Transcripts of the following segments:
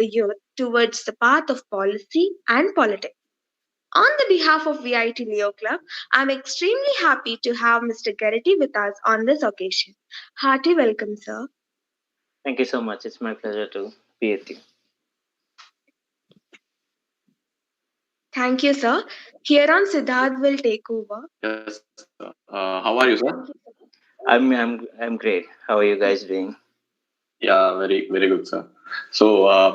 the youth towards the path of policy and politics. On the behalf of VIT Leo Club, I'm extremely happy to have Mr. Geriti with us on this occasion. Hearty welcome, sir. Thank you so much. It's my pleasure to be with you. Thank you, sir. Here on Siddharth will take over. Yes. How are you, sir? I'm great. How are you guys doing? Yeah, very good, sir. So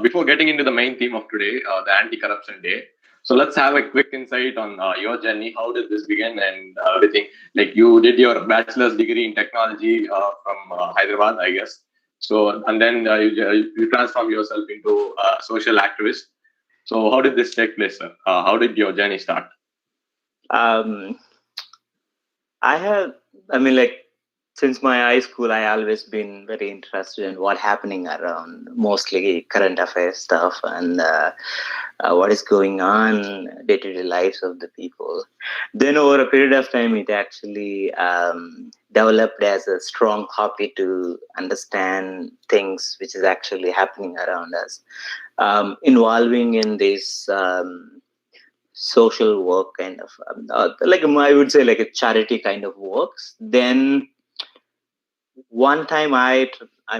before getting into the main theme of today, the Anti-Corruption Day, so let's have a quick insight on your journey. How did this begin and everything? Like you did your bachelor's degree in technology from Hyderabad, I guess. So and then you transformed yourself into a social activist. So how did this take place, sir? How did your journey start? Um, I have, I mean, like, since my high school, I always been very interested in what happening around, mostly current affairs stuff and what is going on day-to-day lives of the people. Then over a period of time, it actually developed as a strong hobby to understand things which is actually happening around us, involving in this. Social work kind of like I would say like a charity kind of works. Then one time I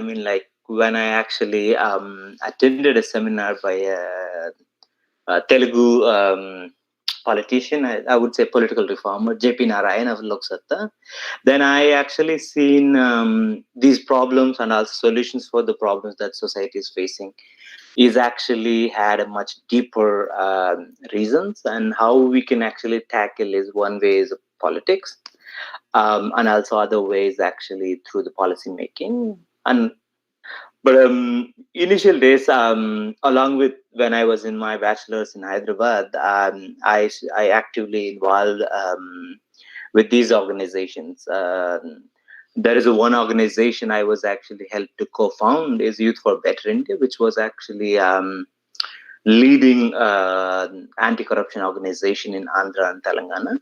mean like when I actually attended a seminar by a Telugu politician, I would say political reformer, JP Narayan of Lok Satta. Then I actually seen these problems and also solutions for the problems that society is facing is actually had a much deeper reasons, and how we can actually tackle is one way is politics, and also other ways actually through the policy making. And but initial days, along with when I was in my bachelor's in Hyderabad, I actively involved with these organizations. There is a one organization I was actually helped to co-found is Youth for Better India, which was actually leading anti-corruption organization in Andhra and Telangana.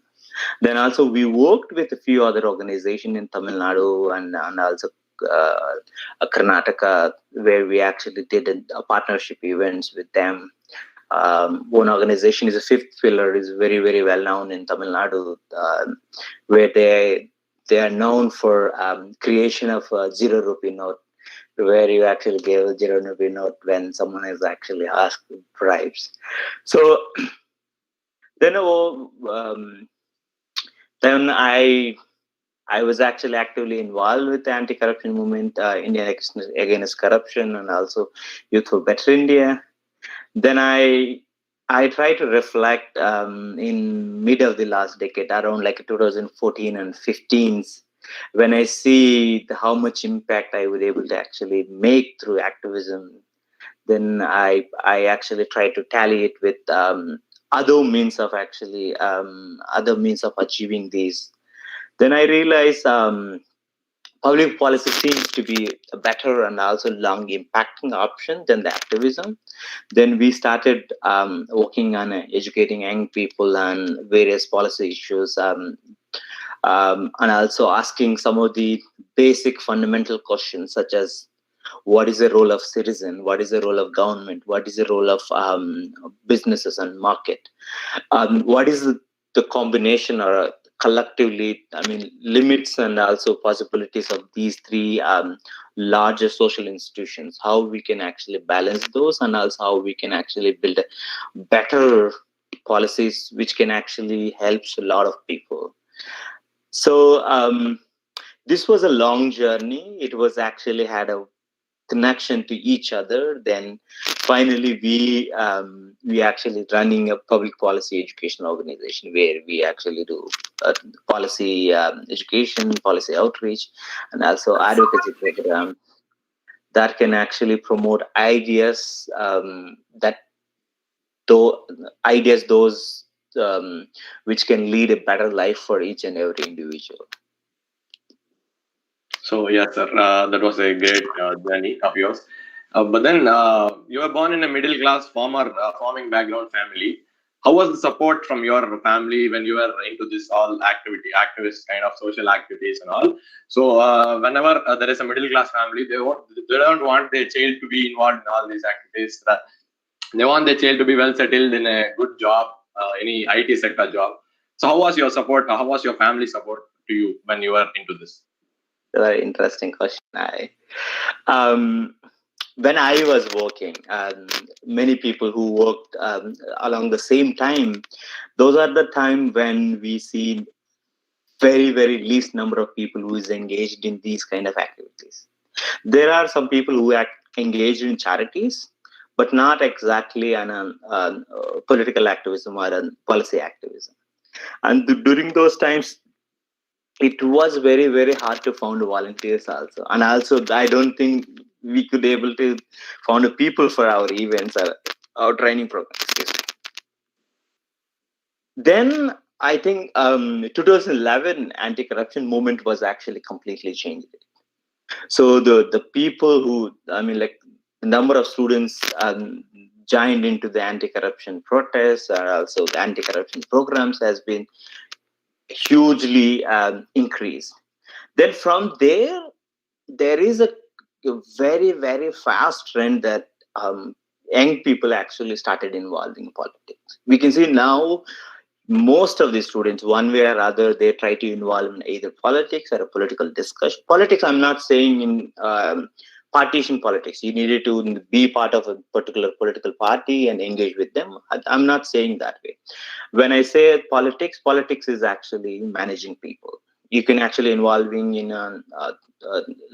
Then also we worked with a few other organizations in Tamil Nadu and also Karnataka, where we actually did a partnership events with them. One organization is a Fifth Pillar, is very well known in Tamil Nadu, where they are known for creation of a 0 rupee note, where you actually give a 0 rupee note when someone is actually asked bribes. So then, then I was actually actively involved with the anti-corruption movement, Indian Against Corruption, and also Youth for Better India. Then I try to reflect in mid of the last decade, around like 2014 and 15, when I see how much impact I was able to actually make through activism. Then I actually try to tally it with other means of actually other means of achieving these. Then I realized public policy seems to be a better and also long impacting option than the activism. Then we started working on educating young people on various policy issues, and also asking some of the basic fundamental questions such as what is the role of citizen, what is the role of government, what is the role of businesses and market, what is the combination or collectively, I mean, limits and also possibilities of these three larger social institutions, how we can actually balance those, and also how we can actually build better policies which can actually help a lot of people. So this was a long journey. It was actually had a connection to each other. Then finally we actually running a public policy education organization where we actually do policy education, policy outreach, and also advocacy program that can actually promote ideas, that those which can lead a better life for each and every individual. So yes, sir, that was a great journey of yours. But then you were born in a middle class farming background family. how was the support from your family when you were into this all activist kind of social activities and all? So whenever there is a middle class family, they don't want their child to be involved in all these activities. They want their child to be well settled in a good job, any IT sector job. So how was your support? How was your family support to you when you were into this? Very interesting question. Um, when I was working, many people who worked along the same time, those are the time when we see very, very least number of people who is engaged in these kind of activities. There are some people who act engaged in charities, but not exactly on a political activism or a policy activism. And during those times, it was very, very hard to find volunteers also. And also, I don't think we could able to find people for our events or our training programs. Excuse me. Then I think 2011 anti-corruption movement was actually completely changed. So the people who, I mean, like the number of students joined into the anti-corruption protests or also the anti-corruption programs has been hugely increased. Then from there is a very, very fast trend that young people actually started involving politics. We can see now most of the students, one way or other, they try to involve in either politics or a political discussion. Politics, I'm not saying in partition politics. You needed to be part of a particular political party and engage with them. I'm not saying that way. When I say politics, politics is actually managing people. You can actually involving in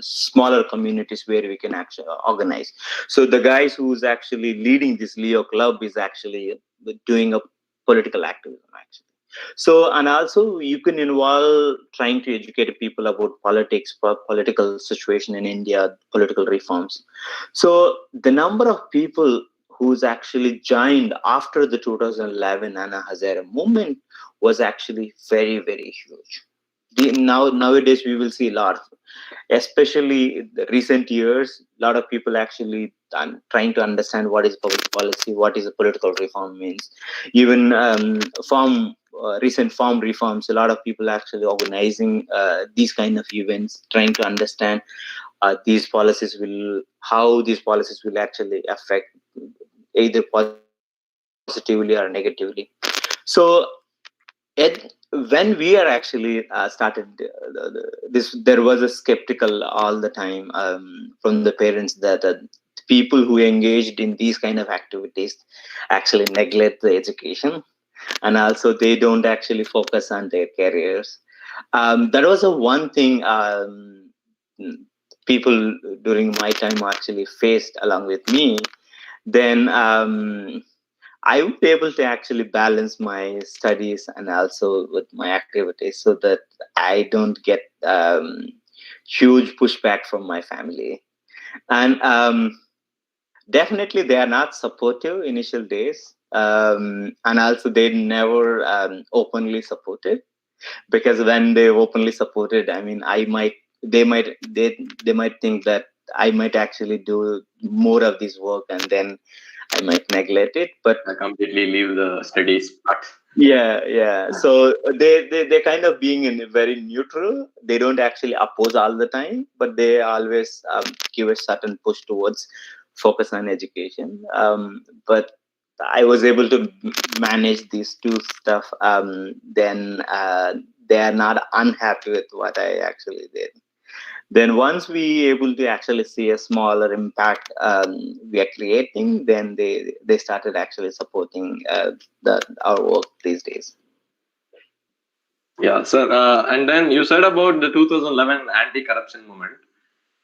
smaller communities where we can actually organize. So the guys who's actually leading this Leo Club is actually doing a political activism actually. So and also you can involve trying to educate people about politics, political situation in India, political reforms. So the number of people who's actually joined after the 2011 Anna Hazare movement was actually very, very huge. Nowadays we will see a lot, especially in the recent years, a lot of people actually trying to understand what is public policy, what is a political reform means. Even recent farm reforms, a lot of people actually organizing these kind of events, trying to understand how these policies will actually affect either positively or negatively. So when we are actually started this, there was a skeptical all the time from the parents that people who engaged in these kind of activities actually neglect the education, and also they don't actually focus on their careers. That was a one thing people during my time actually faced along with me. Then I would be able to actually balance my studies and also with my activities so that I don't get huge pushback from my family. And definitely, they are not supportive initial days. And also, they never openly supported, because when they openly supported, I mean, they might think that I might actually do more of this work and then I might neglect it. But I completely leave the studies part. yeah. So they kind of being in very neutral. They don't actually oppose all the time, but they always give a certain push towards focus on education. But I was able to manage these two stuff. Then they are not unhappy with what I actually did. Then once we able to actually see a smaller impact we are creating, then they started actually supporting our work these days. Yeah, sir. And then you said about the 2011 anti-corruption movement.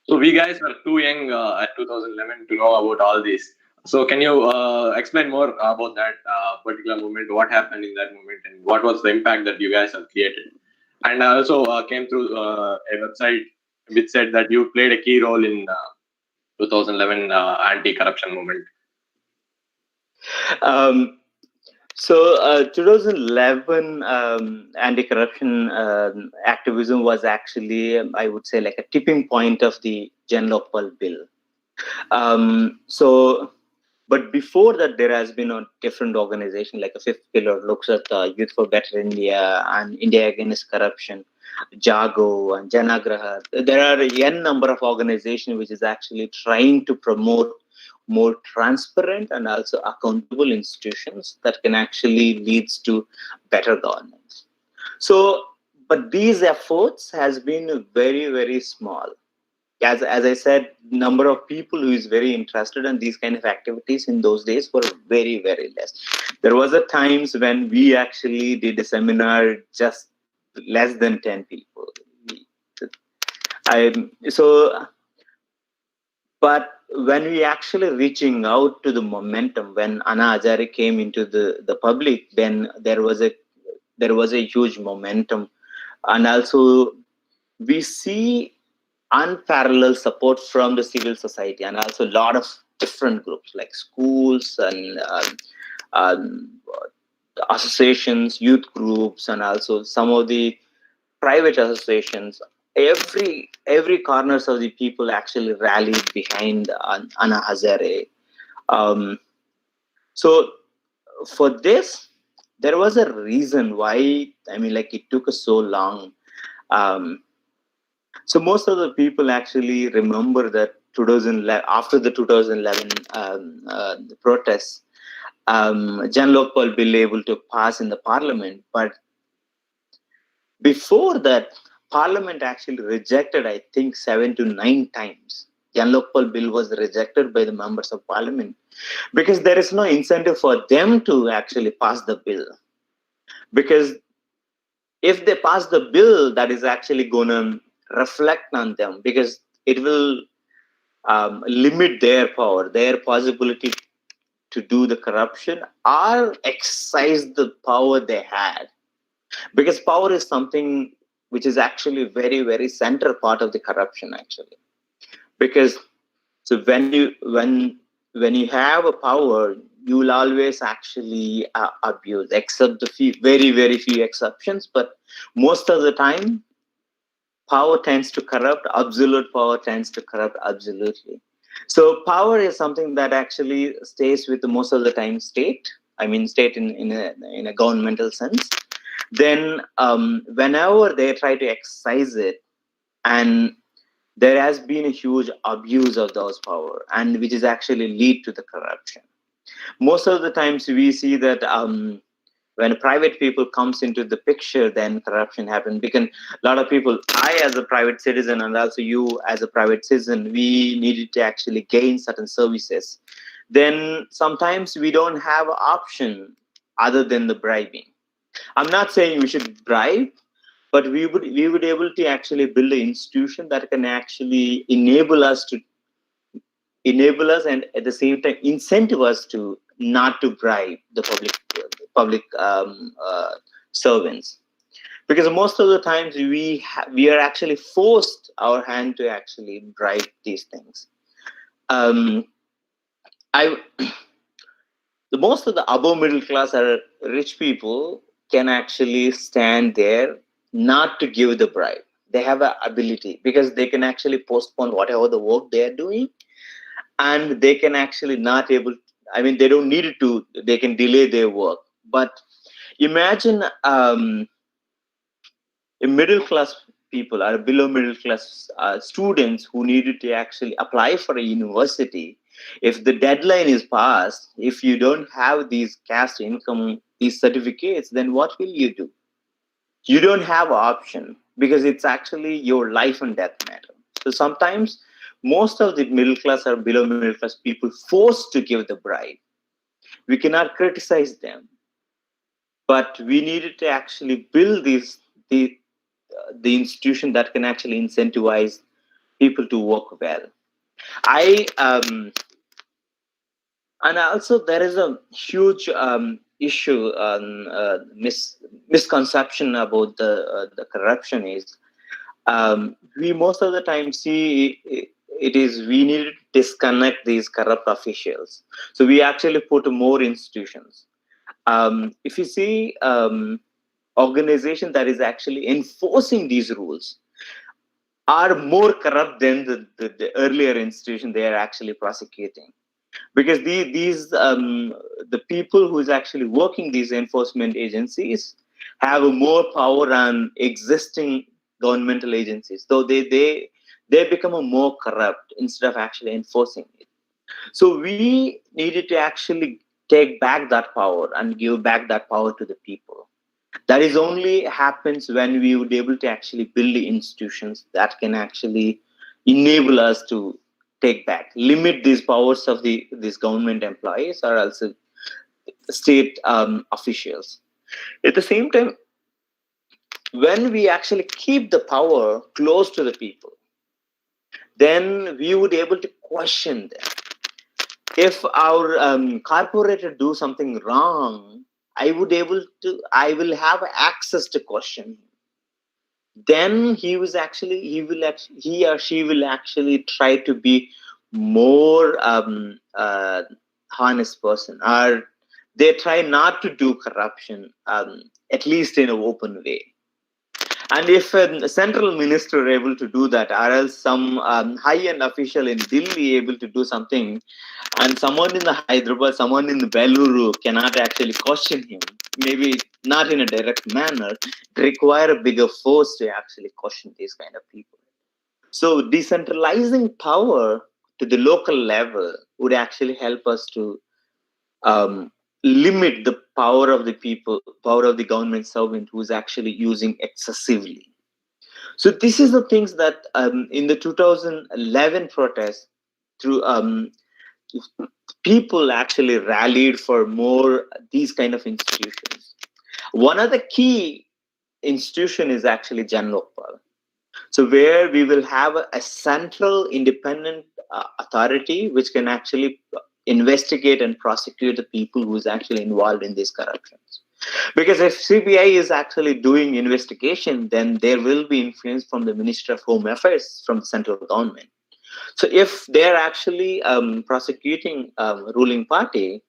So we guys were too young at 2011 to know about all this. So can you explain more about that particular movement? What happened in that movement, and what was the impact that you guys have created? And I also came through a website which said that you played a key role in 2011 anti-corruption movement. Um, so 2011 anti-corruption activism was actually, I would say, like a tipping point of the Gen Lokpal bill. So But before that, there has been a different organization, like a fifth pillar looks at Youth for Better India and India Against Corruption, Jago and Janagraha. There are a n number of organizations which is actually trying to promote more transparent and also accountable institutions that can actually leads to better governance. So, but these efforts has been very, very small. As I said, number of people who is very interested in these kind of activities in those days were very, very less. There was a times when we actually did a seminar just less than 10 people. I so But when we actually reaching out to the momentum, when Anna Hazare came into the public, then there was a huge momentum. And also we see unparalleled support from the civil society and also a lot of different groups like schools and um, associations, youth groups, and also some of the private associations. Every corners of the people actually rallied behind Anna Hazare. Um, so for this, there was a reason why. I mean, like it took us so long. Um, so most of the people actually remember that 2011, after the 2011 protests, Jan Lokpal bill able to pass in the parliament, but before that, Parliament actually rejected, I think, 7 to 9 times. Jan Lokpal bill was rejected by the members of Parliament because there is no incentive for them to actually pass the bill. Because if they pass the bill, that is actually going to reflect on them because it will limit their power, their possibility to do the corruption or exercise the power they had. Because power is something which is actually very, very central part of the corruption actually. Because so when you have a power, you will always actually abuse, except the few, very, very few exceptions, but most of the time power tends to corrupt, absolute power tends to corrupt absolutely. So power is something that actually stays with the most of the time state, I mean state in a governmental sense. Then whenever they try to exercise it, and there has been a huge abuse of those power, and which is actually lead to the corruption. Most of the times we see that when private people comes into the picture, then corruption happens. Because a lot of people, I as a private citizen and also you as a private citizen, we needed to actually gain certain services. Then sometimes we don't have an option other than the bribing. I'm not saying we should bribe, but we would able to actually build an institution that can actually enable us and at the same time incentive us to not to bribe the public servants. Because most of the times we are actually forced our hand to actually bribe these things. um, I the most of the above middle class are rich people can actually stand there not to give the bribe. They have an ability because they can actually postpone whatever the work they are doing, and they can actually not able. I mean, they don't need it to. They can delay their work. But imagine a middle class people or below middle class students who needed to actually apply for a university. If the deadline is passed, if you don't have these caste income, these certificates, then what will you do? You don't have an option because it's actually your life and death matter. So sometimes most of the middle class or below middle class people forced to give the bribe. We cannot criticize them, but we needed to actually build the institution that can actually incentivize people to work well. I And also there is a huge issue on misconception about the corruption is we most of the time see it is we need to disconnect these corrupt officials. So we actually put more institutions. If you see organization that is actually enforcing these rules are more corrupt than the earlier institution they are actually prosecuting. because the people who is actually working these enforcement agencies have a more power than existing governmental agencies, though they become a more corrupt instead of actually enforcing it. So we needed to actually take back that power and give back that power to the people. That is only happens when we would be able to actually build the institutions that can actually enable us to take back, limit these powers of these government employees or also state officials. At the same time, when we actually keep the power close to the people, then we would be able to question them. If our corporator do something wrong, I will have access to question him. Then he or she will actually try to be more honest person, or they try not to do corruption, at least in an open way. And if a central minister able to do that, or else some high-end official in Delhi able to do something, and someone in the Hyderabad, someone in the Beluru cannot actually question him, maybe not in a direct manner, require a bigger force to actually question these kind of people. So decentralizing power to the local level would actually help us to um, limit the power of the people, power of the government servant who is actually using excessively. So this is the things that in the 2011 protest, through people actually rallied for more these kind of institutions. One of the key institution is actually Jan Lokpal. So where we will have a central independent authority which can actually investigate and prosecute the people who is actually involved in these corruptions. Because if CBI is actually doing investigation, then there will be influence from the Minister of Home Affairs from the central government. So if they're actually prosecuting ruling party,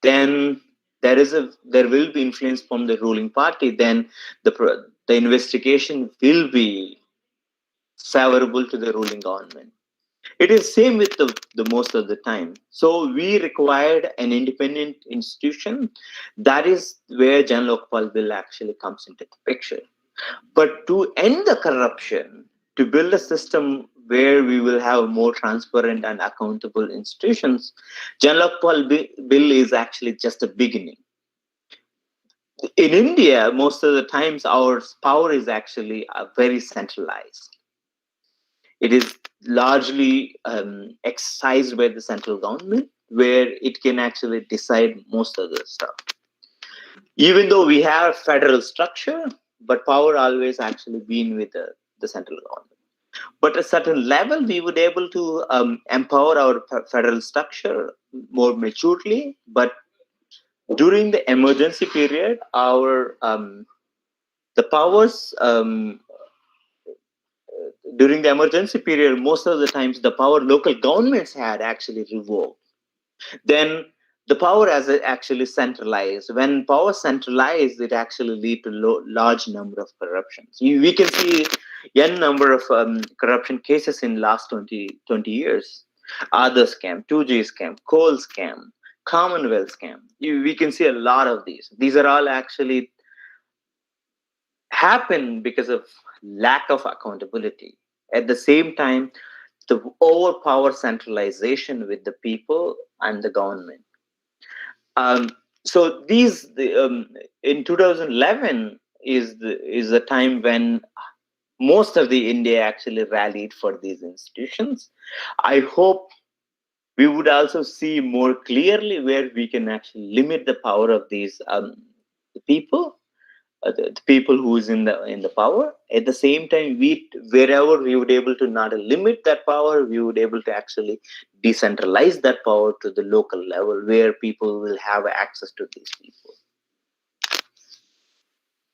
then there will be influence from the ruling party. Then the investigation will be favorable to the ruling government. It is same with the most of the time. So we required an independent institution. That is where Jan Lokpal bill actually comes into the picture. But to end the corruption, to build a system where we will have more transparent and accountable institutions, Jan Lokpal bill is actually just a beginning. In India, most of the times our power is actually very centralized. It is largely exercised by the central government, where it can actually decide most of the stuff. Even though we have federal structure, but power always actually been with the central government. But at a certain level, we would able to empower our federal structure more maturely. But during the emergency period, our the powers during the emergency period, most of the times the power local governments had actually revoked. Then the power as actually centralized. When power centralized, it actually lead to large number of corruptions. We can see n number of corruption cases in last 20 years. Other scam, 2G scam, coal scam, Commonwealth scam. We can see a lot of these. These are all actually happen because of lack of accountability. At the same time, the overpower centralization with the people and the government. Um, so in 2011 is the time when most of the India actually rallied for these institutions. I hope we would also see more clearly where we can actually limit the power of these people, the people who is in the power. At the same time, we wherever we would able to not limit that power, we would able to actually decentralize that power to the local level where people will have access to these people.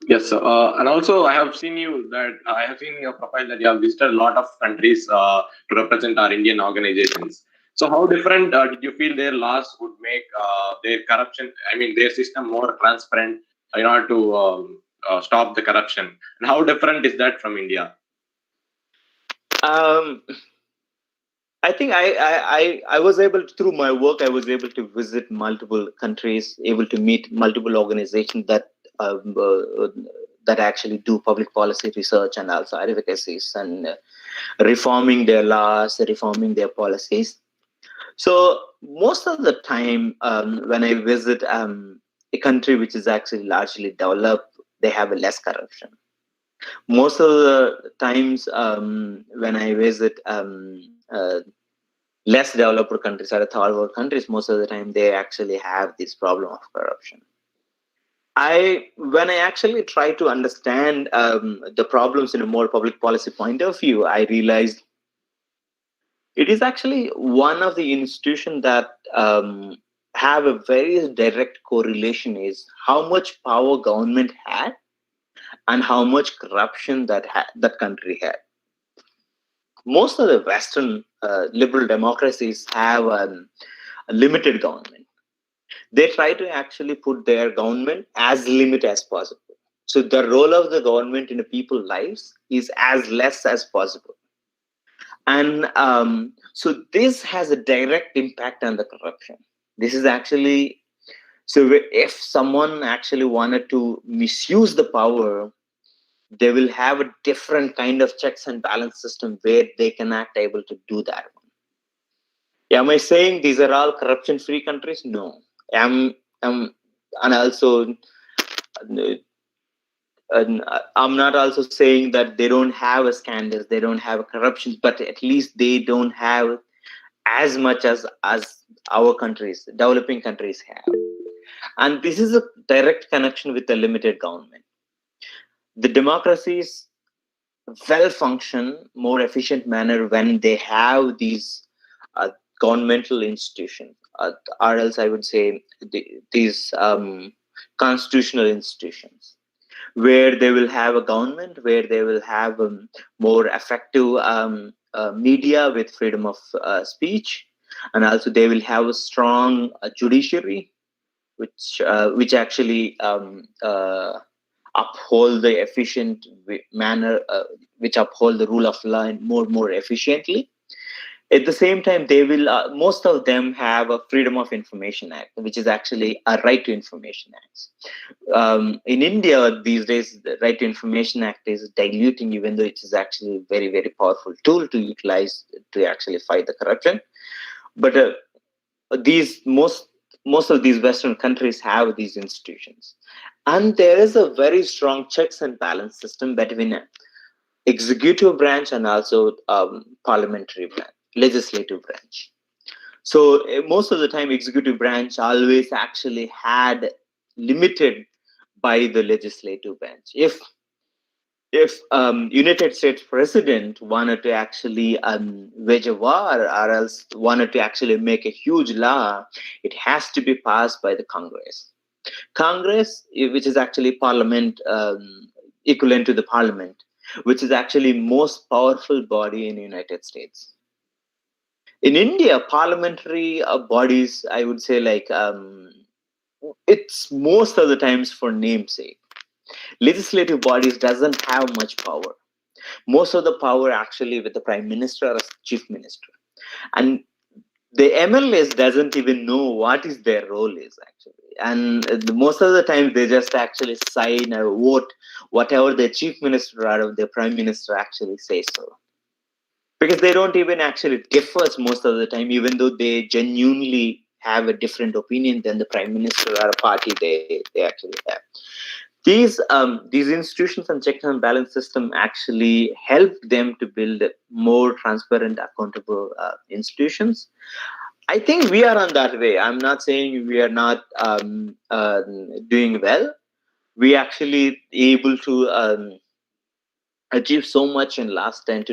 Yes, and also I have seen in your profile that you have visited a lot of countries to represent our Indian organizations. So, how different did you feel their laws would make their corruption? I mean, their system more transparent in order to stop the corruption. And how different is that from India? um, I think I was able to, through my work, I was able to visit multiple countries, able to meet multiple organizations um, uh, that actually do public policy research and also advocacies and reforming their laws, reforming their policies. So most of the time, when I visit a country which is actually largely developed, they have less corruption. Most of the times, when I visit less developed countries or third world countries, most of the time they actually have this problem of corruption. When I actually try to understand the problems in a more public policy point of view, I realized it is actually one of the institutions that have a very direct correlation is how much power government had and how much corruption that country had. Most of the Western liberal democracies have a limited government. They try to actually put their government as limit as possible. So the role of the government in the people's lives is as less as possible. And so this has a direct impact on the corruption. This is actually, so if someone actually wanted to misuse the power, they will have a different kind of checks and balance system where they can act able to do that. Am I saying these are all corruption free countries? No. Am and also and I'm not also saying that they don't have a scandals, they don't have a corruptions, but at least they don't have as much as our countries, developing countries have. And this is a direct connection with the limited government. The democracies well function more efficient manner when they have these governmental institutions, or else I would say these constitutional institutions, where they will have a government, where they will have more effective media with freedom of speech, and also they will have a strong judiciary, which actually uphold the efficient manner, which uphold the rule of law more efficiently. At the same time, they will most of them have a freedom of information act, which is actually a right to information act. In India these days, the right to information act is diluting, even though it is actually a very very powerful tool to utilize to actually fight the corruption. But these most of these Western countries have these institutions, and there is a very strong checks and balance system between executive branch and also parliamentary branch, legislative branch. So most of the time, executive branch always actually had limited by the legislative branch. If United States president wanted to actually wage a war or else wanted to actually make a huge law, it has to be passed by the Congress. Congress, which is actually parliament, equivalent to the parliament, which is actually most powerful body in the United States. In India, parliamentary bodies, I would say, like it's most of the times for namesake. Legislative bodies doesn't have much power. Most of the power actually with the prime minister or chief minister, and the MLS doesn't even know what is their role is actually, and most of the time they just actually sign or vote whatever the chief minister or the prime minister actually says so, because they don't even actually differs most of the time, even though they genuinely have a different opinion than the prime minister or a party they actually have. These institutions and check and balance system actually help them to build more transparent, accountable institutions. I think we are on that way. I'm not saying we are not doing well. We actually able to achieve so much in last 1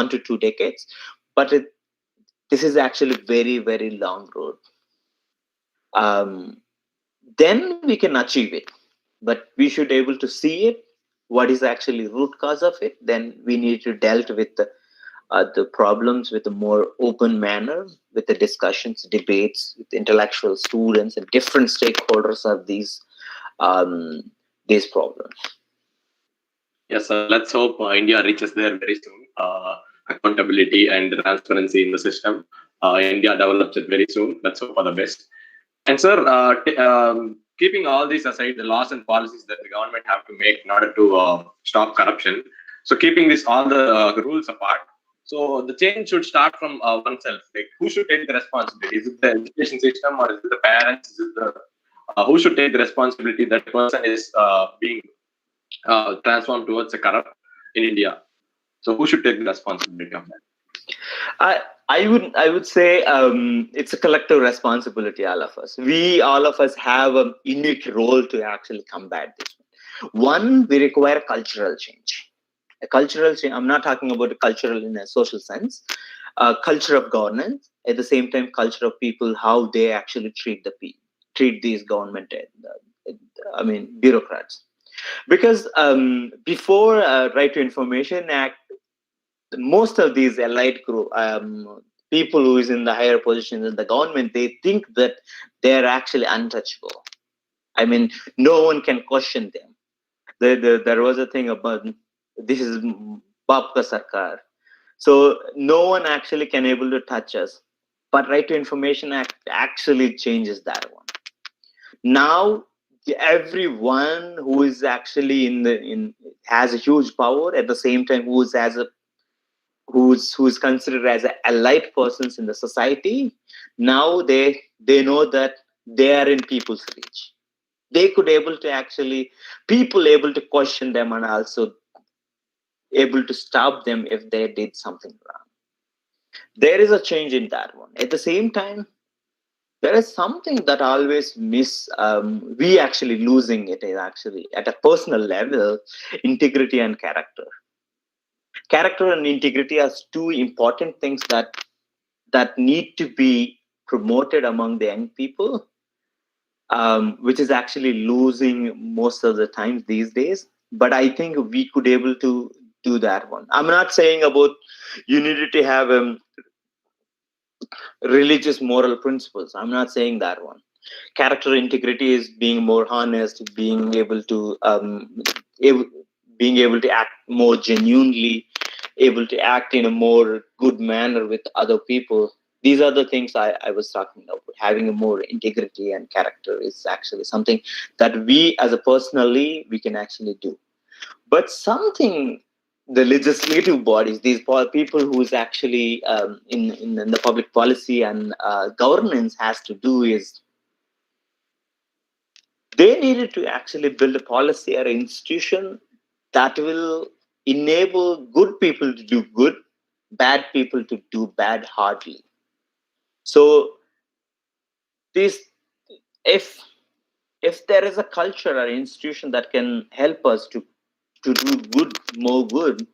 to 2 decades, but this is actually very very long road. Um, then we can achieve it, but we should able to see it, what is actually root cause of it. Then we need to dealt with the problems with a more open manner, with the discussions, debates with intellectual students and different stakeholders of um, these problems. Yes, let's hope India reaches there very soon. accountability and transparency in the system. India develops it very soon. Let's hope for the best. And sir, keeping all these aside, the laws and policies that the government have to make in order to stop corruption. So keeping this all the rules apart, so the change should start from oneself. Like who should take the responsibility? Is it the education system or is it the parents? Is it the who should take the responsibility that the person is being transformed towards a corrupt in India? So who should take the responsibility of that? I would say it's a collective responsibility. All of us have a unique role to actually combat this. One, we require cultural change. A cultural change. I'm not talking about a cultural in a social sense. Culture of governance. At the same time, culture of people, how they actually treat these government. Bureaucrats. Because before Right to Information Act, most of these elite group people who is in the higher positions in the government, they think that they're actually untouchable. I mean, no one can question them. There was a thing about this is Babka Sarkar. So no one actually can able to touch us. But Right to Information Act actually changes that one. Now everyone who is actually in has a huge power, at the same time who's considered as a elite persons in the society, now they know that they are in people's reach. They could able to actually people able to question them and also able to stop them if they did something wrong. There is a change in that one. At the same time, there is something that always miss we actually losing it is actually at a personal level, integrity and character and integrity are two important things that need to be promoted among the young people, which is actually losing most of the times these days. But I think we could able to do that one. I'm not saying about you needed to have religious moral principles. I'm not saying that one. Character integrity is being more honest, able, being able to act more genuinely, able to act in a more good manner with other people. These are the things I was talking about. Having a more integrity and character is actually something that we as a personally we can actually do. But something the legislative bodies, these people who is actually in the public policy and governance has to do is they needed to actually build a policy or institution that will enable good people to do good, bad people to do bad hardly. So this, if if there is a culture or institution that can help us to do good, more good,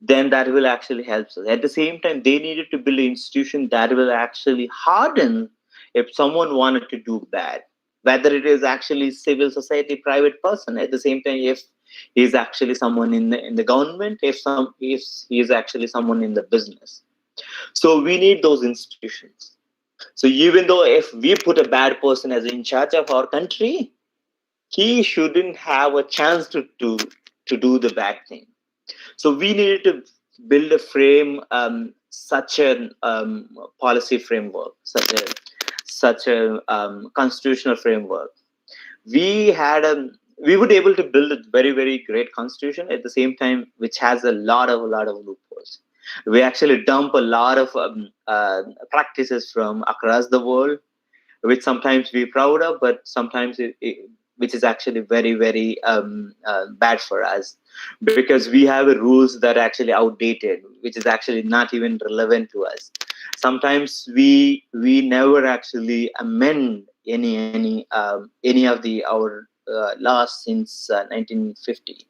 then that will actually help us. At the same time, they needed to build an institution that will actually harden if someone wanted to do bad, whether it is actually civil society, private person. At the same time, if he is actually someone in the government, if he is actually someone in the business. So we need those institutions. So even though if we put a bad person as in charge of our country, he shouldn't have a chance to do the bad thing. So we needed to build a frame, such a policy framework, such a constitutional framework. We had we would able to build a very great constitution at the same time, which has a lot of loopholes. We actually dump a lot of practices from across the world, which sometimes we're proud of, but sometimes which is actually very bad for us because we have rules that are actually outdated, which is actually not even relevant to us. Sometimes we never actually amend any of the our laws since 1950.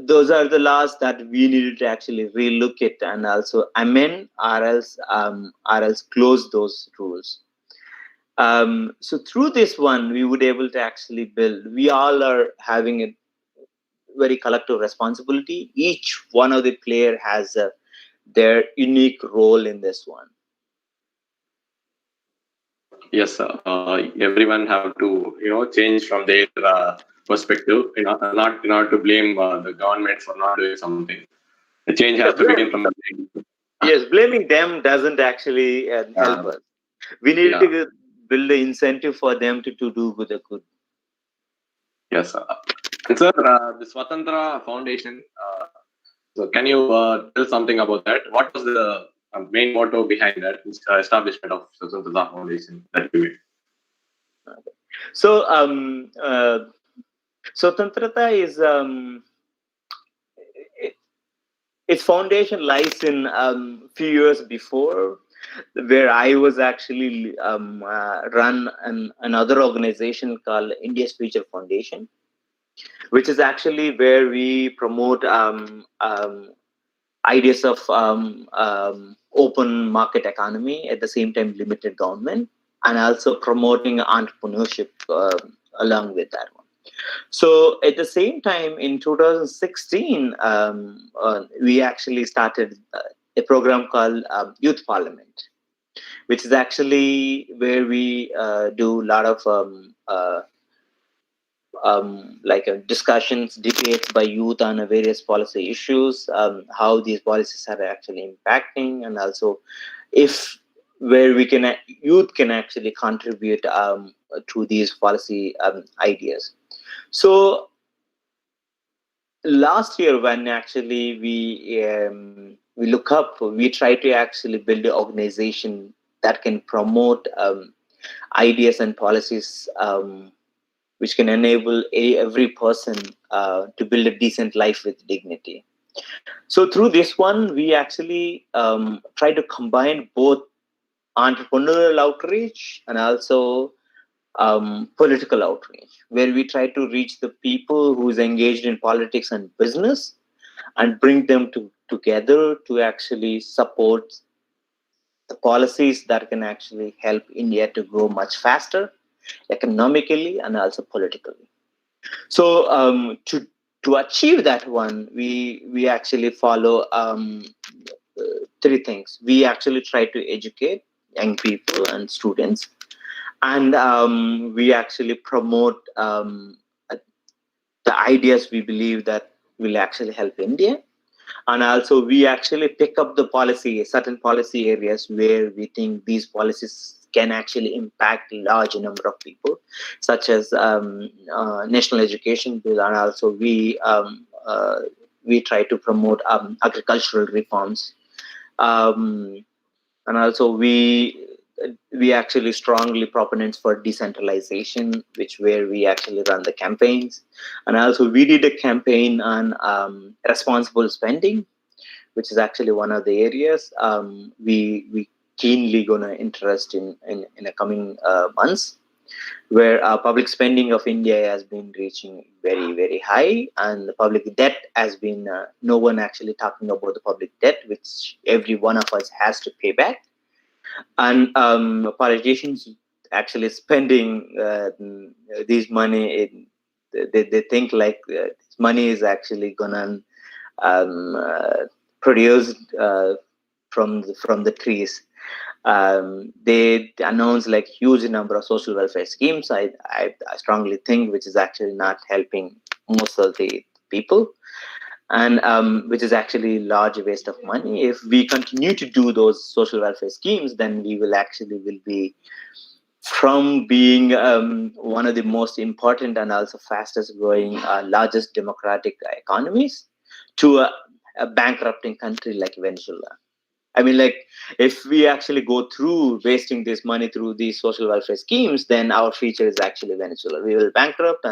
Those are the laws that we needed to actually relook it and also amend, or else close those rules. So through this one, we would able to actually build. We all are having a very collective responsibility. Each one of the player has their unique role in this one. Yes, everyone have to change from their perspective, not in order to blame the government for not doing something. The change has to begin from the beginning. Yes, blaming them doesn't actually help us. We need Yeah. to build the incentive for them to do the good. Yes, sir. And sir, the Swatantra Foundation. So, can you tell something about that? What was the main motto behind that establishment of Swatantrata Foundation that you made? So, Swatantrata is its foundation lies in few years before, where I was actually run another organization called India's Future Foundation, which is actually where we promote ideas of open market economy, at the same time limited government, and also promoting entrepreneurship along with that one. So at the same time, in 2016, we actually started a program called Youth Parliament, which is actually where we do a lot of discussions, debates by youth on various policy issues, how these policies are actually impacting, and also if where we can youth can actually contribute to these policy ideas. So last year, when actually we look up, we try to actually build an organization that can promote ideas and policies which can enable every person to build a decent life with dignity. So through this one, we actually try to combine both entrepreneurial outreach and also political outreach, where we try to reach the people who's engaged in politics and business and bring them together to actually support the policies that can actually help India to grow much faster economically and also politically. So to achieve that one, we actually follow three things. We actually try to educate young people and students, and we actually promote the ideas we believe that will actually help India. And also, we actually pick up the policy, certain policy areas where we think these policies can actually impact a large number of people, such as national education bill, and also we try to promote agricultural reforms, and also we actually strongly proponents for decentralization, which where we actually run the campaigns, and also we did a campaign on responsible spending, which is actually one of the areas we keenly gonna interest in the coming months, where public spending of India has been reaching very high, and the public debt has been no one actually talking about the public debt, which every one of us has to pay back, and politicians actually spending these money. They think like this money is actually gonna produced from the trees. They announce like huge number of social welfare schemes. I strongly think which is actually not helping most of the people, and which is actually large waste of money. If we continue to do those social welfare schemes, then we will be from being one of the most important and also fastest growing largest democratic economies to a bankrupting country like Venezuela. I mean, like, if we actually go through wasting this money through these social welfare schemes, then our future is actually Venezuela. We will bankrupt,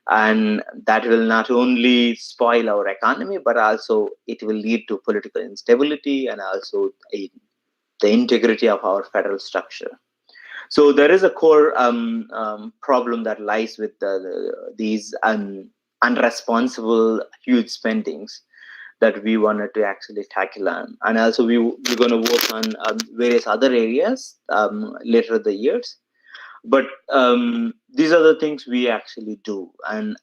and that will not only spoil our economy, but also it will lead to political instability and also the integrity of our federal structure. So there is a core problem that lies with these unresponsible huge spendings that we wanted to actually tackle on. And also we're going to work on various other areas later in the years. But these are the things we actually do. And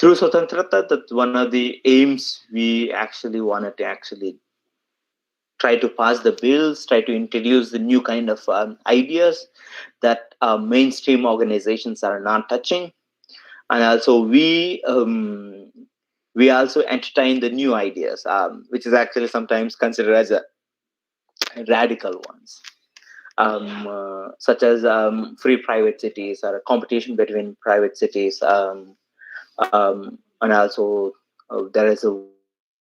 through Swatantrata, that's one of the aims we actually wanted to actually try to pass the bills, try to introduce the new kind of ideas that mainstream organizations are not touching. And also we we also entertain the new ideas, which is actually sometimes considered as a radical ones, such as free private cities or a competition between private cities, and also there is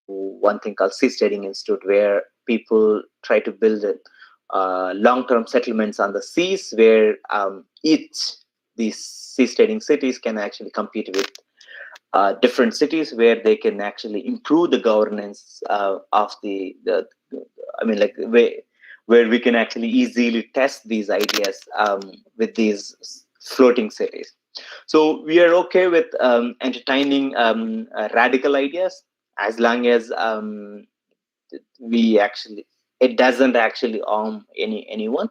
one thing called seasteading institute where people try to build long-term settlements on the seas where each these seasteading cities can actually compete with different cities where they can actually improve the governance of the I mean, like where we can actually easily test these ideas with these floating cities. So we are okay with entertaining radical ideas as long as we actually it doesn't actually harm anyone.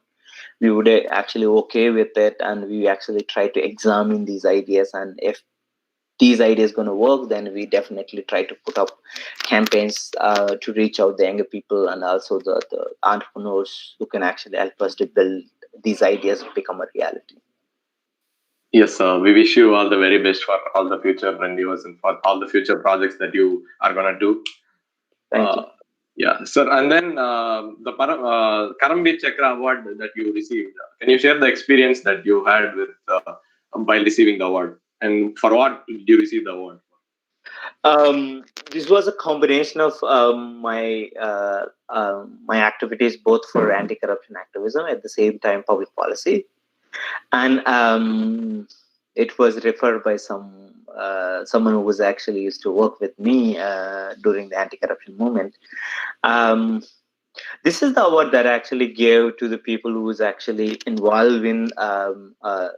We would actually okay with it, and we actually try to examine these ideas, and if these ideas going to work, then we definitely try to put up campaigns to reach out the younger people and also the entrepreneurs who can actually help us to build these ideas to become a reality. Yes, we wish you all the very best for all the future endeavors and for all the future projects that you are gonna do. Thank you. Yeah, sir. And then the Karambir Chakra award that you received. Can you share the experience that you had with by receiving the award, and for what did you receive the award? This was a combination of my activities, both for anti-corruption activism at the same time public policy, and it was referred by someone who was actually used to work with me during the anti-corruption movement. Um, this is the award that I actually gave to the people who was actually involved in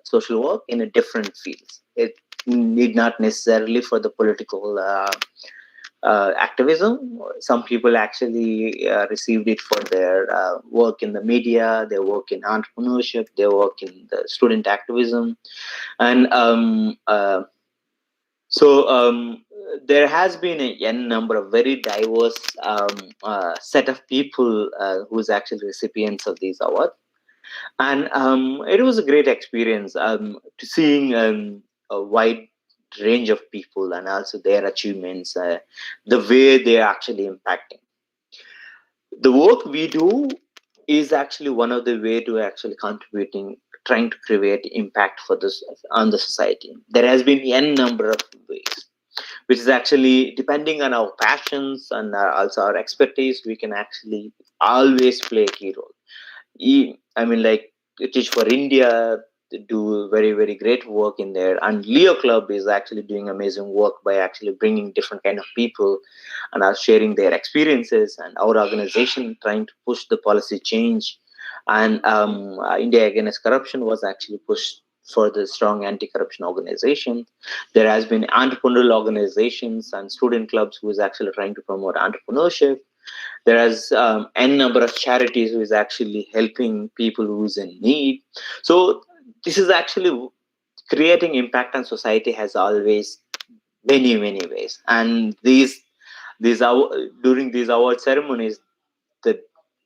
social work in a different fields. It need not necessarily for the political activism. Some people actually received it for their work in the media, their work in entrepreneurship, their work in the student activism, and so there has been a n number of very diverse set of people who's actually recipients of these awards, and it was a great experience to seeing a wide range of people and also their achievements, the way they're actually impacting. The work we do is actually one of the way to actually contributing, trying to create impact for this on the society. There has been n number of ways, which is actually depending on our passions and also our expertise, we can actually always play a key role. I mean, like Teach for India do very very great work in there, and Leo Club is actually doing amazing work by actually bringing different kind of people and are sharing their experiences, and our organization trying to push the policy change. And India Against Corruption was actually pushed for the strong anti-corruption organization. There has been entrepreneurial organizations and student clubs who is actually trying to promote entrepreneurship. There is n number of charities who is actually helping people who's in need. So this is actually creating impact on society has always many ways, and during these award ceremonies, the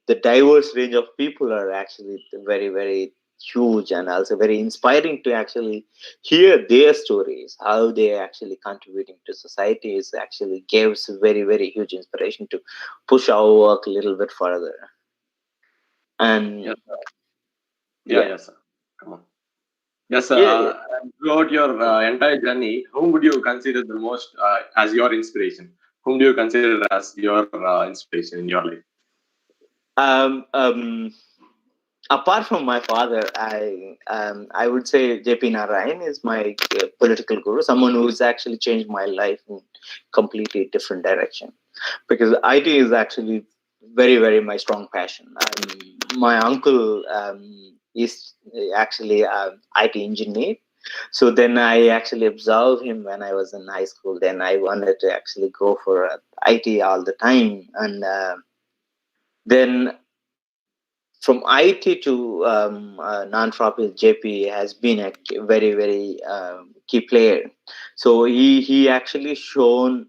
the diverse range of people are actually very very huge and also very inspiring to actually hear their stories, how they are actually contributing to society is actually gives very very huge inspiration to push our work a little bit further. And Yes, yeah, yeah, yes, sir. Come on. Yes, yeah, yeah. throughout your entire journey, whom would you consider the most as your inspiration? Whom do you consider as your inspiration in your life? um, um, Apart from my father, I would say JP Narayan is my political guru, someone who's actually changed my life in completely different direction. Because IT is actually very very my strong passion. My uncle is actually an IT engineer, so then I actually observed him when I was in high school. Then I wanted to actually go for IT all the time, and then from IT to non-profit, JP has been a very very key player. So he actually shown.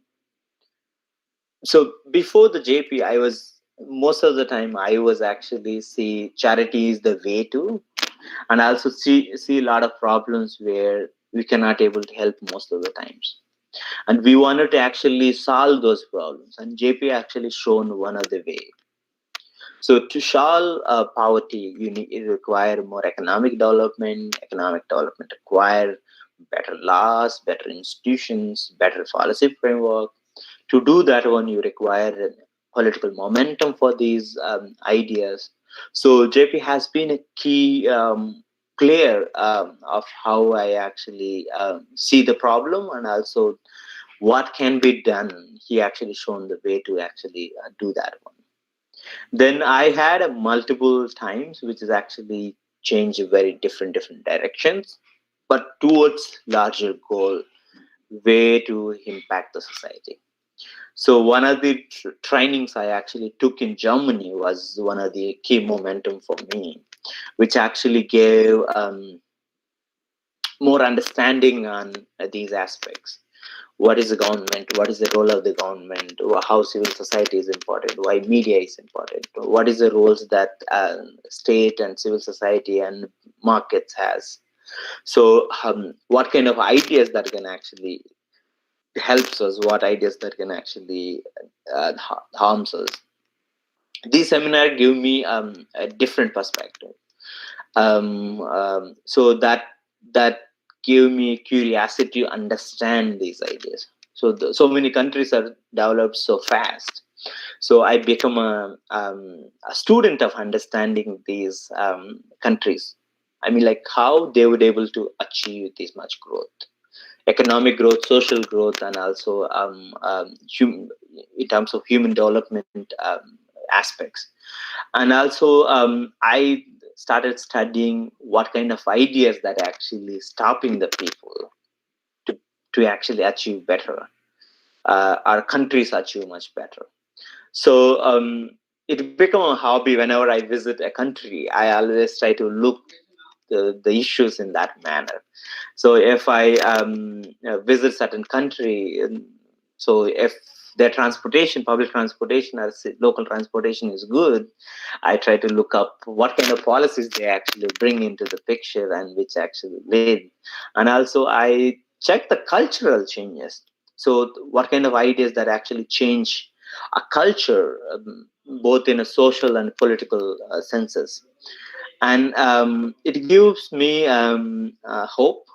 So before the JP, I was most of the time I was actually see charity is the way to, and I also see a lot of problems where we cannot able to help most of the times. and we wanted to actually solve those problems. And JP actually shown one of the way. So to solve poverty, you require more economic development. Economic development require better laws, better institutions, better policy framework. To do that one, you require political momentum for these ideas. So JP has been a key player of how I actually see the problem, and also what can be done. He actually shown the way to actually do that one. Then I had a multiple times, which is actually change very different directions, but towards larger goal, way to impact the society. So one of the trainings I actually took in Germany was one of the key momentum for me, which actually gave more understanding on these aspects. What is the government? What is the role of the government? How civil society is important? Why media is important? What is the roles that state and civil society and markets has? So what kind of ideas that can actually helps us? What ideas that can actually harms us? These seminar give me a different perspective. So that give me curiosity to understand these ideas. So so many countries are developed so fast. So I become a student of understanding these countries. I mean, like how they would able to achieve this much growth, economic growth, social growth, and also in terms of human development aspects. And also I started studying what kind of ideas that are actually stopping the people to, to actually achieve better, our countries achieve much better. So it become a hobby. Whenever I visit a country, I always try to look the issues in that manner. So if I visit certain country, so if their transportation, public transportation or local transportation is good, I try to look up what kind of policies they actually bring into the picture and which actually lead. And also I check the cultural changes. So what kind of ideas that actually change a culture, both in a social and political senses. And it gives me hope,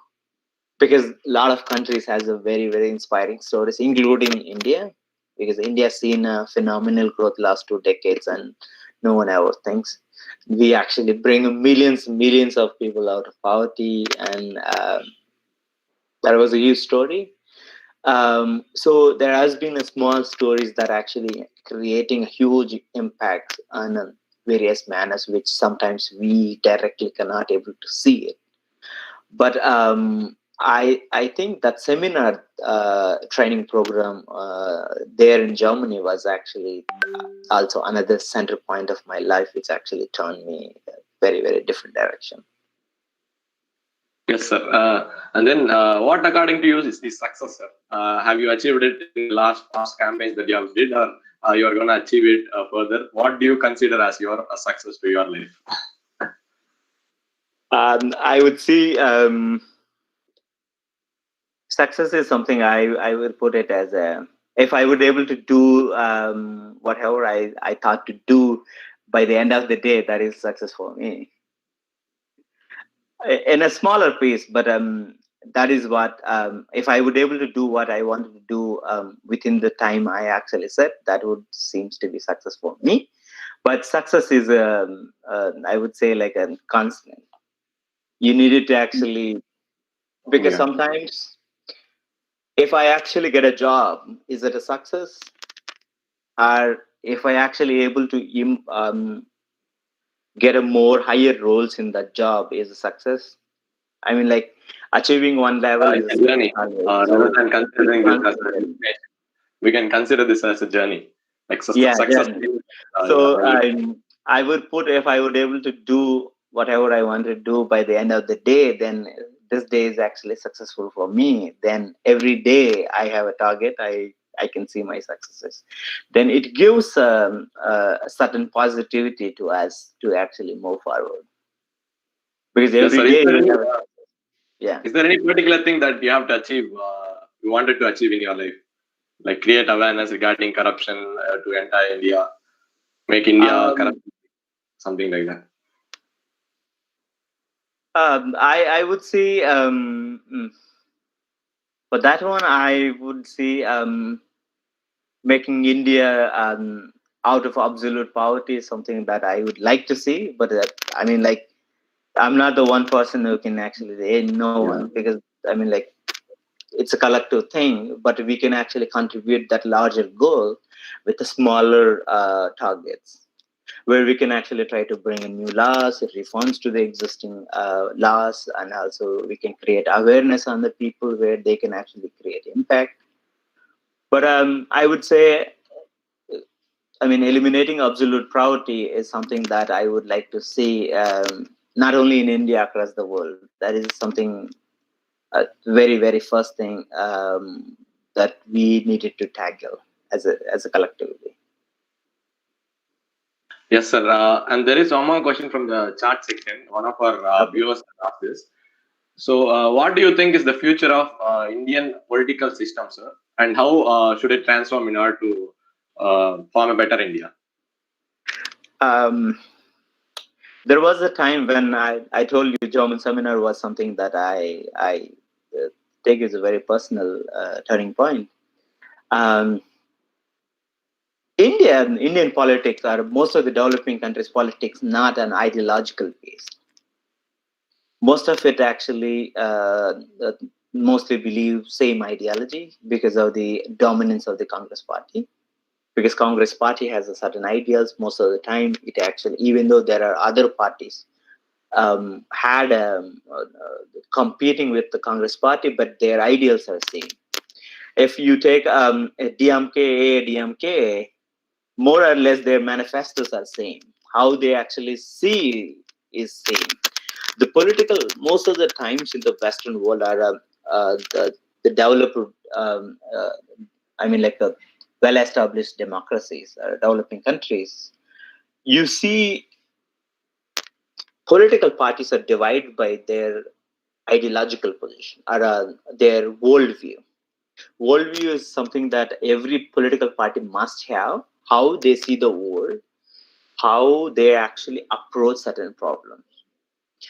because a lot of countries has a very inspiring stories, including India, because India has seen a phenomenal growth last 2 decades, and no one ever thinks we actually bring millions of people out of poverty. And that was a huge story. So there has been a small stories that actually creating a huge impact on various manners, which sometimes we directly cannot able to see it. But I think that seminar training program there in Germany was actually also another center point of my life, which actually turned me a very different direction. Yes, sir. And then, what according to you is the success, sir? Have you achieved it in the last past campaigns that you have did, or you are going to achieve it further? What do you consider as your success to your life? I would see success is something I would put it as a, if I would able to do whatever I thought to do by the end of the day, that is success for me. In a smaller piece, but that is what, if I would able to do what I wanted to do within the time I actually set, that would seems to be success for me. But success is I would say like a constant. You needed to actually, because Yeah. sometimes if I actually get a job, is it a success? Or if I actually able to get a more higher roles in that job is a success. I mean, like achieving one level is a It's a success journey. always. Rather So than it's considering this as a constant. destination, we can consider this as a journey. Like Yeah, success, journey. your So whole. I would put, if I would able to do whatever I want to do by the end of the day, then this day is actually successful for me. Then every day I have a target. I can see my successes. Then it gives a certain positivity to us to actually move forward, because Yes, every sir. day you have a, yeah. Is there any particular thing that you have to achieve you wanted to achieve in your life? Like create awareness regarding corruption to entire India, make India corrupt, something like that. I would say for that one, I would say making India out of absolute poverty is something that I would like to see. But I mean, like, I'm not the one person who can actually say no one, because I mean, like, it's a collective thing. But we can actually contribute that larger goal with the smaller targets, where we can actually try to bring in new laws, reforms to the existing laws, and also we can create awareness on the people where they can actually create impact. But I would say, I mean, eliminating absolute poverty is something that I would like to see, not only in India, across the world. That is something, very, very first thing that we needed to tackle as a collectivity. Yes, sir. And there is one more question from the chat section. One of our viewers asked this. So, what do you think is the future of Indian political system, sir? And how should it transform in order to form a better India? There was a time when I told you German seminar was something that I take as a very personal turning point. Um, Indian politics, are most of the developing countries' politics, not an ideological based. Most of it actually mostly believe same ideology because of the dominance of the Congress Party. Because Congress Party has a certain ideals, most of the time it actually, even though there are other parties had competing with the Congress Party, but their ideals are same. If you take a DMK, more or less their manifestos are same. How they actually see is same. The political, most of the times in the Western world are the developed, I mean, like the well-established democracies, developing countries. You see, political parties are divided by their ideological position or their worldview. Worldview is something that every political party must have, how they see the world, how they actually approach certain problems.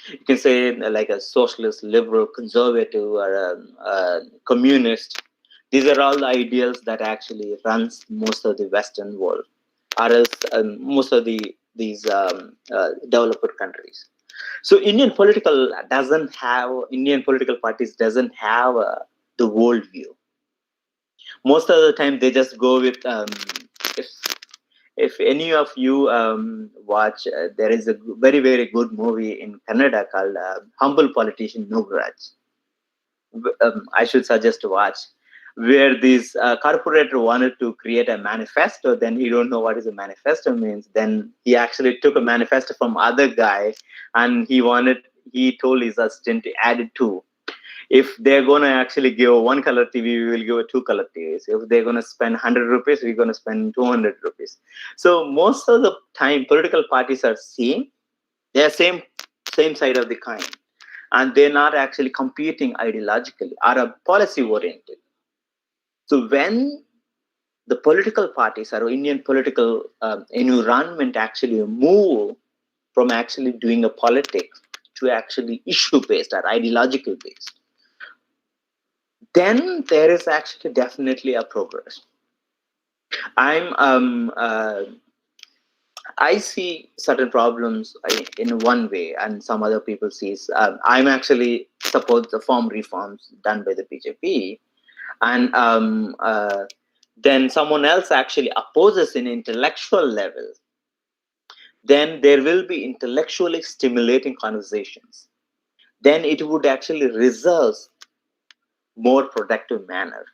You can say like a socialist, liberal, conservative, or a communist. These are all the ideals that actually runs most of the Western world, or else most of these developed countries. So Indian political parties doesn't have the worldview. Most of the time, they just go with if if any of you watch, there is a very, very good movie in Kannada called Humble Politician Nugraj. I should suggest to watch, where this corporator wanted to create a manifesto. Then he don't know what is a manifesto means. Then he actually took a manifesto from other guy, and he told his assistant to add it to. If they're going to actually give a one color TV, we will give a two color TVs. If they're going to spend 100 rupees, we're going to spend 200 rupees. So most of the time, political parties are same. They're same side of the coin, and they're not actually competing ideologically or are policy oriented. So when the political parties or Indian political environment actually move from actually doing a politics to actually issue based or ideological based, then there is actually definitely a progress. I'm I see certain problems in one way, and some other people sees. I'm actually support the form reforms done by the BJP, and then someone else actually opposes in intellectual level. Then there will be intellectually stimulating conversations. Then it would actually result more productive manner.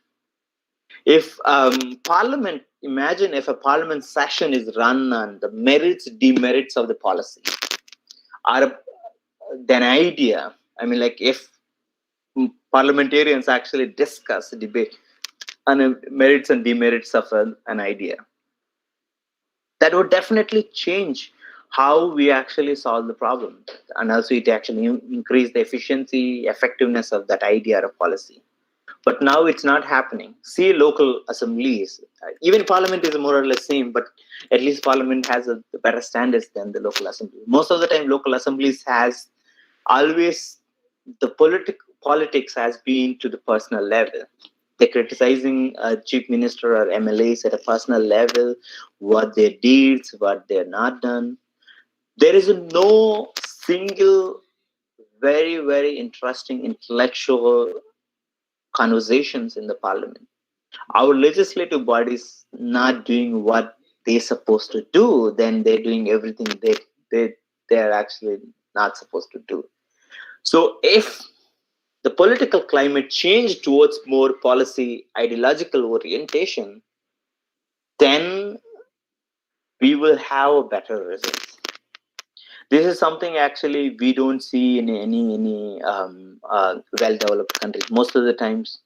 If parliament, imagine if a parliament session is run on the merits, demerits of the policy, or then idea. I mean, like if parliamentarians actually discuss, debate on the merits and demerits of an idea, that would definitely change how we actually solve the problem, and also it actually increase the efficiency, effectiveness of that idea or policy. But now it's not happening. See local assemblies, even parliament is more or less same, but at least parliament has a better standards than the local assembly. Most of the time, local assemblies has always the politics has been to the personal level. They're criticizing a chief minister or MLAs at a personal level, what they did, what they're not done. There is no single very, very interesting intellectual conversations in the parliament. Our legislative bodies not doing what they're supposed to do, then they're doing everything they they're actually not supposed to do. So if the political climate change towards more policy ideological orientation, then we will have a better results. This is something actually we don't see in any well developed countries. Most of the times,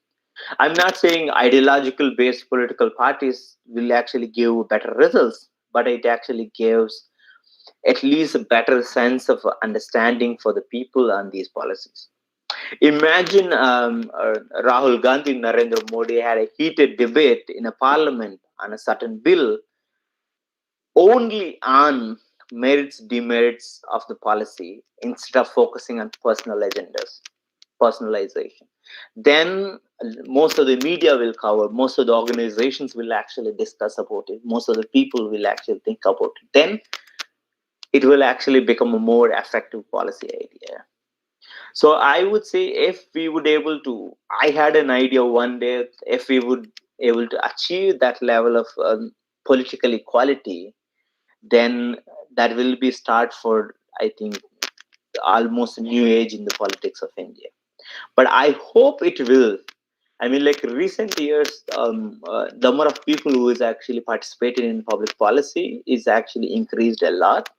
I'm not saying ideological based political parties will actually give better results, but it actually gives at least a better sense of understanding for the people on these policies. Imagine Rahul Gandhi and Narendra Modi had a heated debate in a parliament on a certain bill only on merits demerits of the policy instead of focusing on personal agendas, personalization. Then most of the media will cover, most of the organizations will actually discuss about it, most of the people will actually think about it. Then it will actually become a more effective policy idea. So I would say if we would able to, I had an idea one day if we would able to achieve that level of political equality, then that will be start for I think almost a new age in the politics of India. But I hope it will. I mean, like recent years, number of people who is actually participating in public policy is actually increased a lot.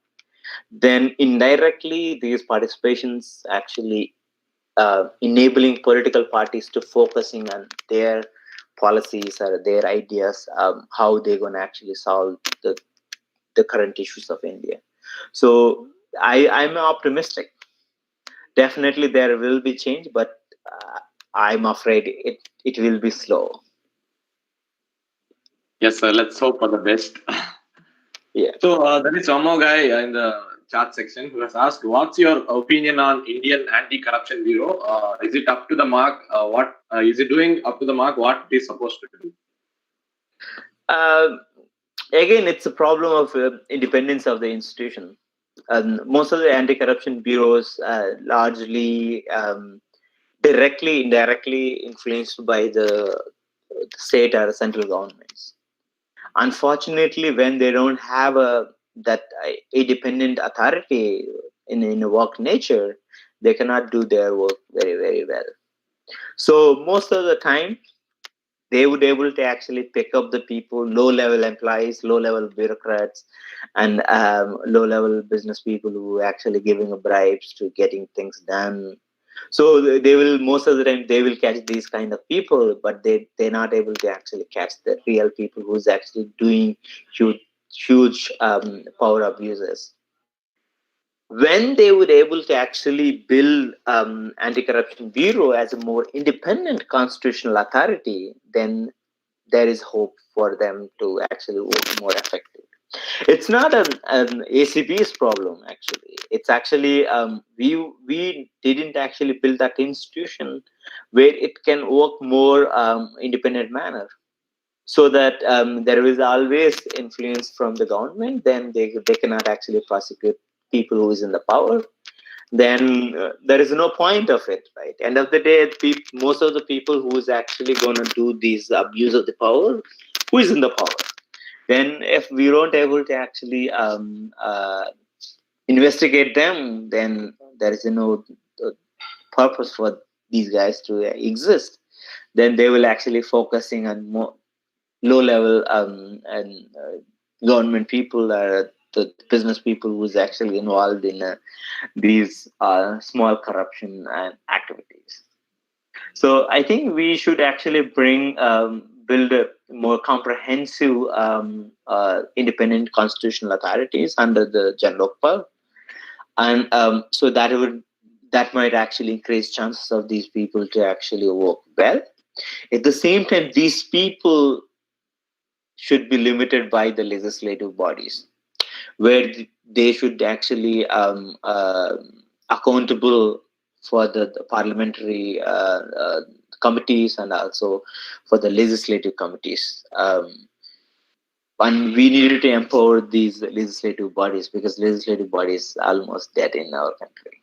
Then indirectly, these participations actually enabling political parties to focusing on their policies or their ideas, how they're going to actually solve the current issues of India. So I'm optimistic. Definitely there will be change, but I'm afraid it will be slow. Yes, sir. Let's hope for the best. Yeah. So there is one more guy in the chat section who has asked, "What's your opinion on Indian Anti-Corruption Bureau? Is it up to the mark? What is it doing up to the mark? What it is supposed to do?" Uh, Again, it's a problem of independence of the institution. Most of the anti-corruption bureaus largely directly, indirectly influenced by the state or central governments. Unfortunately, when they don't have that independent authority in a work nature, they cannot do their work very, very well. So most of the time, they would able to actually pick up the people, low level employees, low level bureaucrats, and low level business people who are actually giving bribes to getting things done. So they will most of the time they will catch these kind of people, but they're not able to actually catch the real people who's actually doing huge power abuses. When they would able to actually build anti-corruption bureau as a more independent constitutional authority, then there is hope for them to actually work more effectively. It's not an ACB's problem actually. It's actually we didn't actually build that institution where it can work more independent manner, so that there is always influence from the government. Then they cannot actually prosecute people who is in the power. Then there is no point of it, right? End of the day, most of the people who is actually going to do these abuse of the power, who is in the power. Then if we don't able to actually investigate them, then there is no purpose for these guys to exist. Then they will actually focusing on more low level and government people, the business people who's actually involved in these small corruption activities. So I think we should actually build a more comprehensive independent constitutional authorities under the Janlokpal, and so that might actually increase chances of these people to actually work well. At the same time, these people should be limited by the legislative bodies, where they should actually accountable for the parliamentary committees and also for the legislative committees. And we needed to empower these legislative bodies because legislative bodies are almost dead in our country.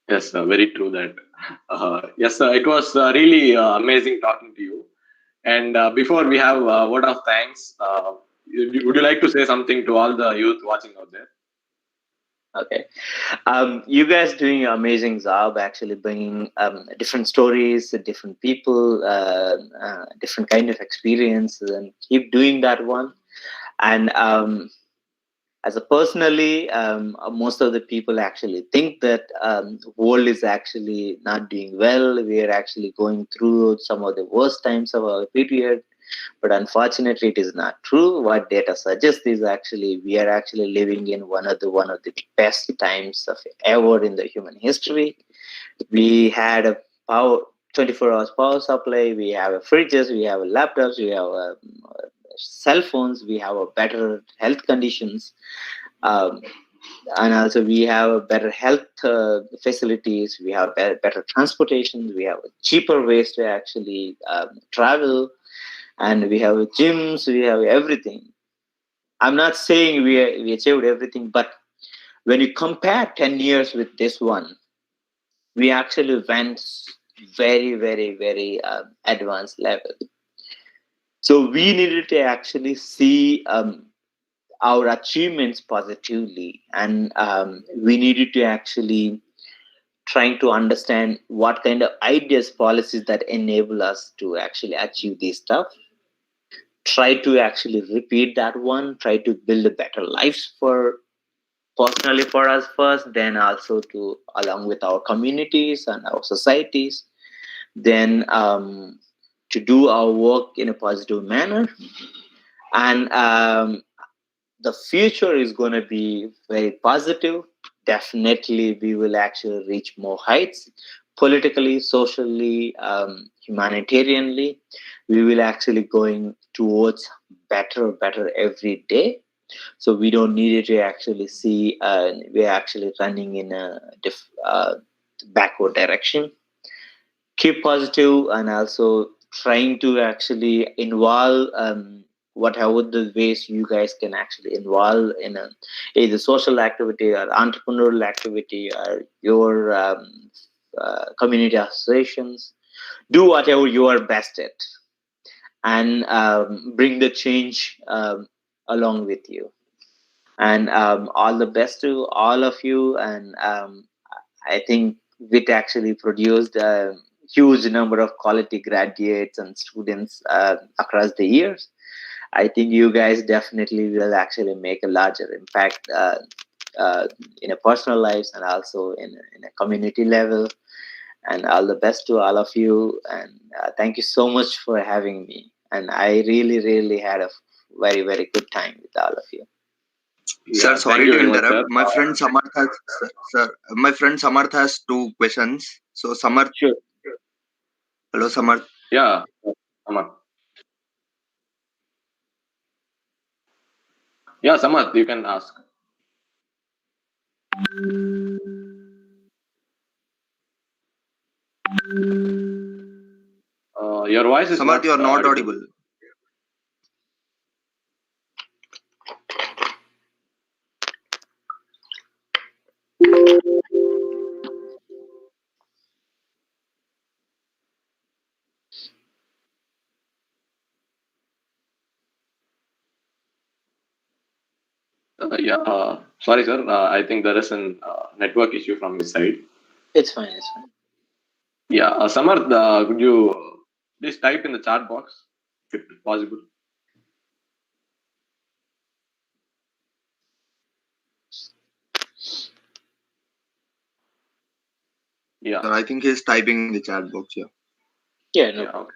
Yes, very true that. Yes, it was really amazing talking to you. And before we have a word of thanks, would you like to say something to all the youth watching out there? Okay. You guys doing an amazing job actually bringing different stories, different people, different kind of experiences, and keep doing that one. And as a personally, most of the people actually think that world is actually not doing well. We are actually going through some of the worst times of our period, but unfortunately, it is not true. What data suggests is actually we are actually living in one of the best times of ever in the human history. We had a power 24 hours power supply. We have a fridges. We have laptops. We have cell phones. We have a better health conditions. Um, and also we have better health facilities. We have better transportation. We have cheaper ways to actually travel, and we have gyms, we have everything. I'm not saying we achieved everything, but when you compare 10 years with this one, we actually went very, very, very advanced level. So we needed to actually see our achievements positively, and we needed to actually trying to understand what kind of ideas, policies that enable us to actually achieve this stuff. Try to actually repeat that one, try to build a better lives for personally for us first, then also to along with our communities and our societies, then to do our work in a positive manner. And the future is going to be very positive. Definitely we will actually reach more heights politically, socially, humanitarianly. We will actually going towards better every day. So we don't need to actually see we're actually running in a backward direction. Keep positive and also trying to actually involve whatever the ways you guys can actually involve in a, either social activity or entrepreneurial activity or your community associations. Do whatever you are best at, and bring the change along with you. And all the best to all of you. And I think WIT actually produced a huge number of quality graduates and students across the years. I think you guys definitely will actually make a larger impact uh, in a personal lives and also in a community level. And all the best to all of you. And thank you so much for having me. And I really, really had a very, very good time with all of you. Sir, Yeah, thank sorry you to very much, interrupt. sir. My friend Samarth has two questions. So Samarth, Sure. hello Samarth. Yeah, Samarth. Yeah, Samarth, you can ask. Your voice is Samarth, not you are not audible. audible. Yeah, sorry, sir. I think there is an network issue from his side. It's fine. It's fine. Yeah, Samarth, could you please type in the chat box if possible? Yeah, Sir, I think he's typing in the chat box here. Yeah, no yeah. problem.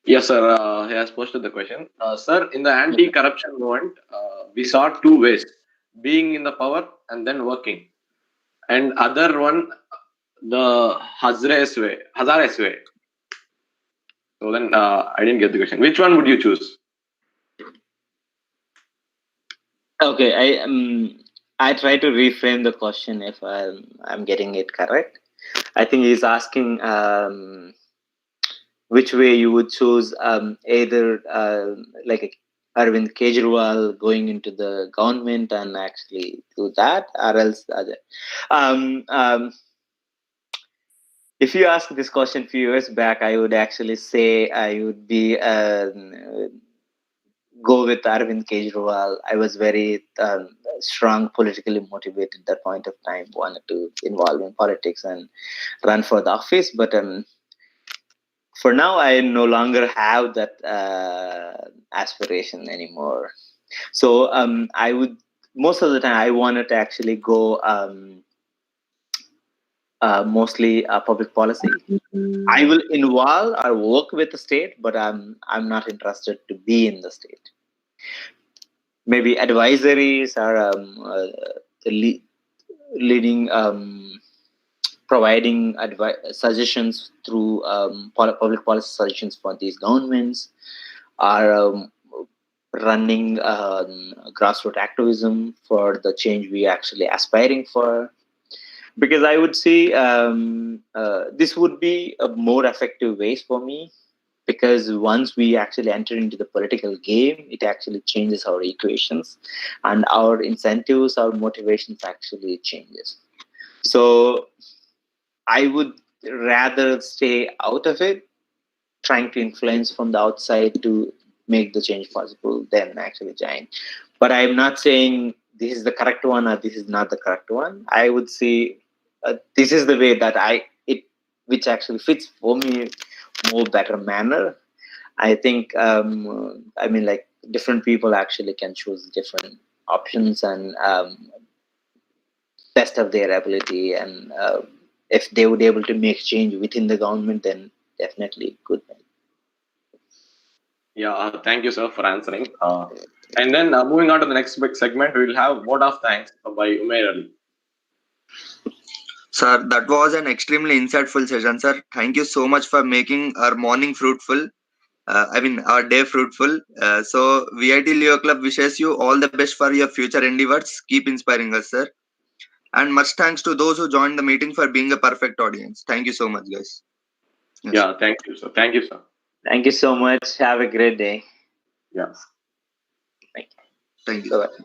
Yes, sir. He has posted the question. Sir, in the anti-corruption movement, we saw two ways: being in the power and then working, and other one, the Hazares way. So then, I didn't get the question. Which one would you choose? Okay, I try to reframe the question if I'm getting it correct. I think he's asking which way you would choose, either like Arvind Kejriwal going into the government and actually do that, or else other. Um, um, if you asked this question a few years back, I would actually say I would be go with Arvind Kejriwal. I was very strong, politically motivated at that point of time, wanted to involve in politics and run for the office. But for now, I no longer have that aspiration anymore. So I would, most of the time, I wanted to actually go mostly public policy. I will involve or work with the state, but I'm not interested to be in the state. Maybe advisories or leading, providing suggestions through public policy suggestions for these governments, or running grassroots activism for the change we actually aspiring for. Because I would say this would be a more effective ways for me, because once we actually enter into the political game, it actually changes our equations and our incentives, our motivations actually changes. So I would rather stay out of it, trying to influence from the outside to make the change possible than actually join. But I'm not saying this is the correct one or this is not the correct one. I would say this is the way that which actually fits for me more better manner. I think, I mean, like different people actually can choose different options and best of their ability. And if they would able to make change within the government, then definitely good. Yeah, thank you, sir, for answering. And then moving on to the next big segment, we will have vote of thanks by Umair Ali. Sir, that was an extremely insightful session, sir. Thank you so much for making our morning fruitful. Our day fruitful. So, VIT Leo Club wishes you all the best for your future endeavors. Keep inspiring us, sir. And much thanks to those who joined the meeting for being a perfect audience. Thank you so much, guys. Yes. Yeah, thank you, sir. Thank you, sir. Thank you so much. Have a great day. Yeah. Thank you. Bye-bye.